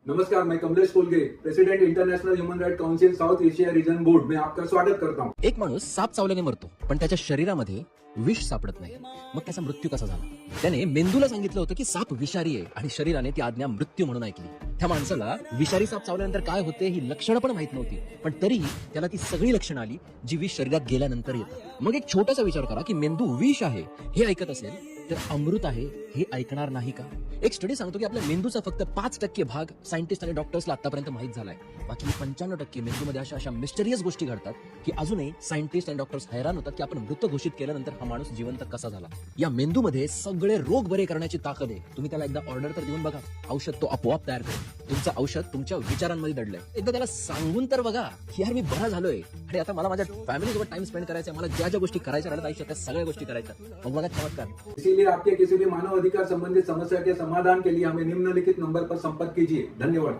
नमस्कार, मैं Kamlesh Kolge, president International Human Right Council South Asia Region Board में आपका स्वागत करता हूँ। एक माणूस साप चावल्याने मरतो, पण त्याच्या शरीरामध्ये विष सापडत नाही. मग त्याचा मृत्यू कसा झाला? त्याने मेंदूला सांगितलं होतं की साप विषारी आहे आणि शरीराने ती आज्ञा मृत्यू म्हणून ऐकली. त्या माणसाला विषारी साप चावल्यानंतर काय होते ही लक्षणं पण माहित नव्हती, पण तरीही त्याला ती सगळी लक्षणं आली जी विष शरीरात गेल्यानंतर येतात. मग एक छोटासा विचार करा की मेंदू विष आहे हे ऐकत असेल तर अमृत आहे हे ऐकणार नाही का? एक स्टडी सांगतो की आपल्या मेंदूचा फक्त 5% भाग सायंटिस्ट आणि डॉक्टर्सला आतापर्यंत माहित झालाय. बाकी 95% मेंदूमध्ये अशा मिस्टरियस गोष्टी घडतात की अजूनही सायंटिस्ट आणि डॉक्टर्स हैराण होतात की आपण मृत घोषित केल्यानंतर हा माणूस जिवंत कसा झाला. या मेंदूमध्ये सगळे रोग बरे करण्याची ताकद आहे. तुम्ही त्याला एकदा ऑर्डर तर देऊन बघा, औषध तो आपोआप तयार करेल. तुमचं औषध तुमच्या विचारांमध्ये दडलंय, एकदा त्याला सांगून तर बघा की यार मी बरा झालोय आणि आता मला माझ्या फॅमिलीसोबत टाइम स्पेंड करायचा, मला ज्या ज्या गोष्टी करायच्या राहिल्या आयुष्यात त्या सगळ्या गोष्टी करायच्या. मग बघा चमत्कार. इसीलिए आपके किसी भी मानव अधिकार संबंधित समस्या के समाधान के लिए हमें निम्नलिखित नंबर पर संपर्क कीजिए। धन्यवाद।